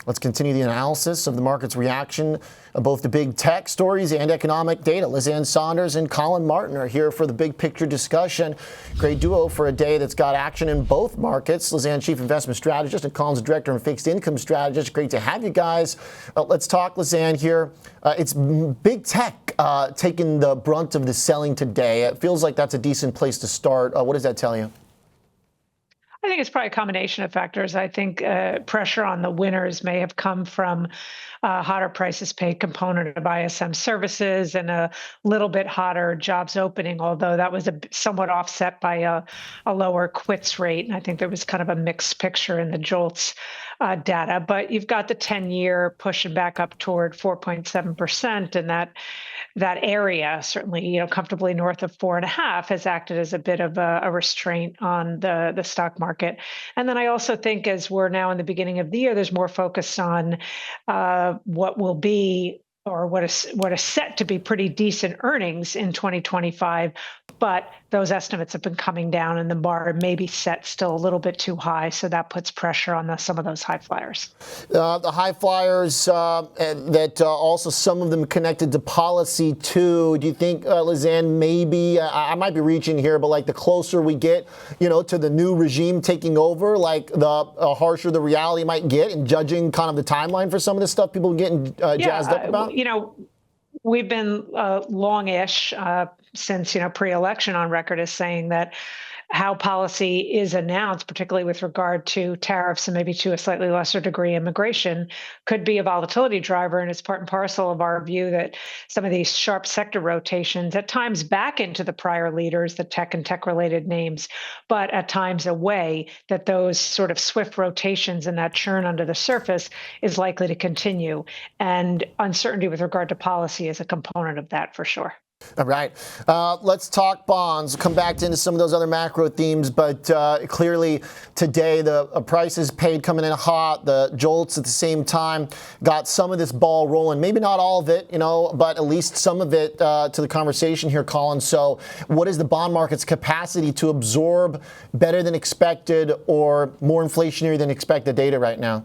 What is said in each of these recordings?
Let's continue the analysis of the market's reaction of both the big tech stories and economic data. Ann Sonders and Collin Martin are here for the big picture discussion. Great duo for a day that's got action in both markets. Ann, Chief Investment Strategist, and Collin's Director and Fixed Income Strategist. Great to have you guys. Let's talk, Ann, here. It's big tech taking the brunt of the selling today. It feels like that's a decent place to start. What does that tell you? I think it's probably a combination of factors. I think pressure on the winners may have come from hotter prices paid component of ISM services and a little bit hotter jobs opening, although that was somewhat offset by a lower quits rate. And I think there was kind of a mixed picture in the JOLTS data. But you've got the 10-year pushing back up toward 4.7%, and that area, certainly comfortably north of 4.5, has acted as a bit of a restraint on the stock market. And then I also think, as we're now in the beginning of the year, there's more focus on what will be, or what is set to be, pretty decent earnings in 2025. But those estimates have been coming down, and the bar may be set still a little bit too high. So that puts pressure on some of those high flyers. The high flyers, that also some of them connected to policy too. Do you think, Ann, maybe, I might be reaching here, but like the closer we get, to the new regime taking over, like the harsher the reality might get in judging kind of the timeline for some of this stuff people are getting jazzed up about? We've been longish since, pre-election on record as saying that how policy is announced, particularly with regard to tariffs and maybe to a slightly lesser degree immigration, could be a volatility driver. And it's part and parcel of our view that some of these sharp sector rotations, at times back into the prior leaders, the tech and tech-related names, but at times away, that those sort of swift rotations and that churn under the surface is likely to continue. And uncertainty with regard to policy is a component of that for sure. All right. Let's talk bonds. We'll come back into some of those other macro themes, but clearly today the prices paid coming in hot, the JOLTS at the same time got some of this ball rolling. Maybe not all of it, but at least some of it to the conversation here, Collin. So what is the bond market's capacity to absorb better than expected or more inflationary than expected data right now?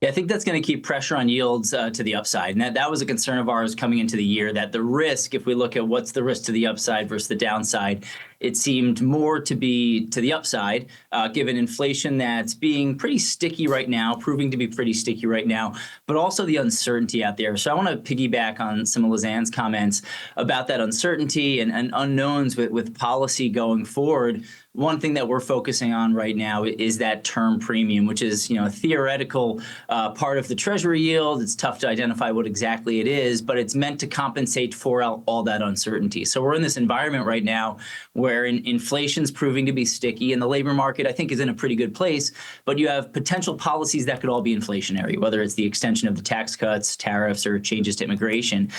Yeah, I think that's going to keep pressure on yields to the upside. And that was a concern of ours coming into the year, that the risk, if we look at what's the risk to the upside versus the downside, it seemed more to be to the upside, given inflation that's being pretty sticky right now, proving to be pretty sticky right now, but also the uncertainty out there. So I want to piggyback on some of Ann's comments about that uncertainty and unknowns with policy going forward. One thing that we're focusing on right now is that term premium, which is a theoretical part of the Treasury yield. It's tough to identify what exactly it is, but it's meant to compensate for all that uncertainty. So we're in this environment right now where inflation's proving to be sticky, and the labor market, I think, is in a pretty good place. But you have potential policies that could all be inflationary, whether it's the extension of the tax cuts, tariffs, or changes to immigration.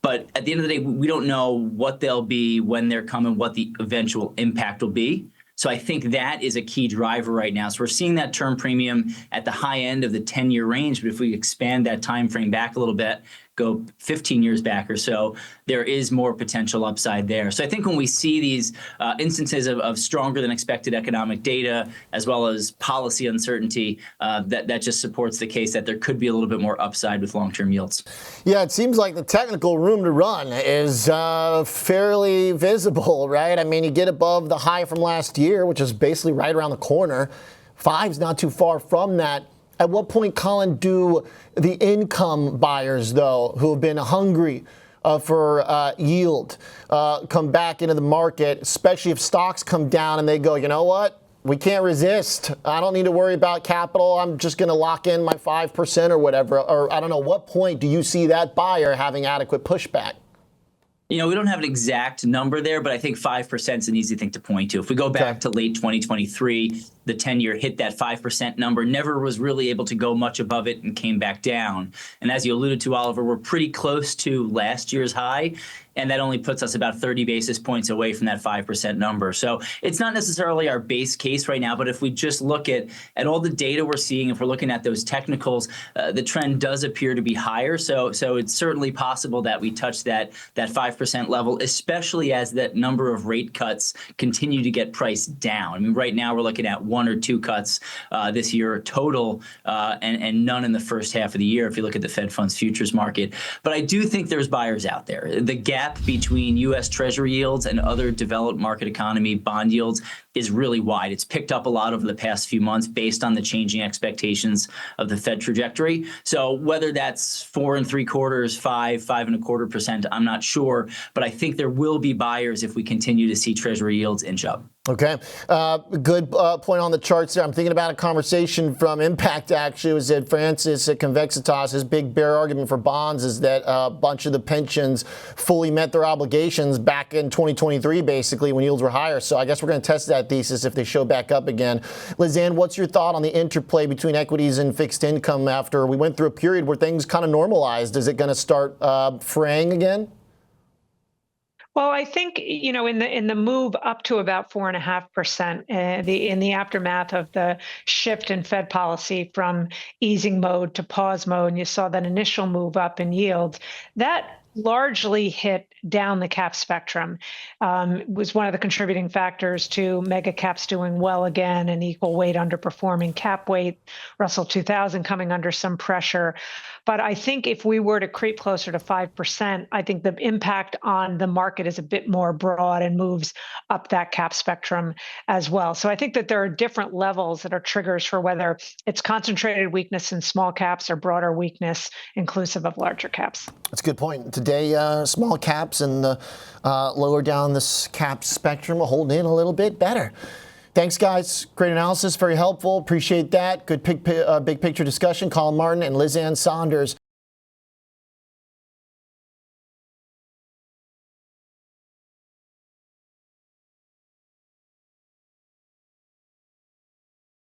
But at the end of the day, we don't know what they'll be, when they're coming, what the eventual impact will be. So I think that is a key driver right now. So we're seeing that term premium at the high end of the 10-year range. But if we expand that time frame back a little bit, go 15 years back or so, there is more potential upside there. So I think when we see these instances of stronger than expected economic data, as well as policy uncertainty, that just supports the case that there could be a little bit more upside with long-term yields. Yeah, it seems like the technical room to run is fairly visible, right? I mean, you get above the high from last year, which is basically right around the corner. 5's not too far from that. At what point, Collin, do the income buyers, though, who have been hungry for yield, come back into the market, especially if stocks come down and they go, you know what? We can't resist. I don't need to worry about capital. I'm just going to lock in my 5% or whatever. Or I don't know, what point do you see that buyer having adequate pushback? We don't have an exact number there, but I think 5% is an easy thing to point to. If we go back to late 2023, the 10-year hit that 5% number, never was really able to go much above it and came back down. And as you alluded to, Oliver, we're pretty close to last year's high. And that only puts us about 30 basis points away from that 5% number. So it's not necessarily our base case right now, but if we just look at all the data we're seeing, if we're looking at those technicals, the trend does appear to be higher. So it's certainly possible that we touch that 5% level, especially as that number of rate cuts continue to get priced down. I mean, right now we're looking at 1 or 2 cuts this year total, and none in the first half of the year if you look at the Fed funds futures market. But I do think there's buyers out there. The gap between U.S. Treasury yields and other developed market economy bond yields is really wide. It's picked up a lot over the past few months based on the changing expectations of the Fed trajectory. So whether that's 4 3/4, 5.25%, I'm not sure, but I think there will be buyers if we continue to see Treasury yields inch up. Okay. Good point on the charts there. I'm thinking about a conversation from Impact, actually. It was at Francis at Convexitas. His big bear argument for bonds is that a bunch of the pensions fully met their obligations back in 2023, basically, when yields were higher. So I guess we're going to test that thesis if they show back up again. Lizanne, what's your thought on the interplay between equities and fixed income after we went through a period where things kind of normalized? Is it going to start fraying again? Well, I think, in the move up to about 4.5%, in the aftermath of the shift in Fed policy from easing mode to pause mode, and you saw that initial move up in yields, that largely hit down the cap spectrum. Was one of the contributing factors to mega caps doing well again and equal weight underperforming cap weight, Russell 2000 coming under some pressure. But I think if we were to creep closer to 5%, I think the impact on the market is a bit more broad and moves up that cap spectrum as well. So I think that there are different levels that are triggers for whether it's concentrated weakness in small caps or broader weakness inclusive of larger caps. That's a good point. Today, small caps and the lower down this cap spectrum will hold in a little bit better. Thanks, guys. Great analysis. Very helpful. Appreciate that. Good big picture discussion. Collin Martin and Ann Sonders.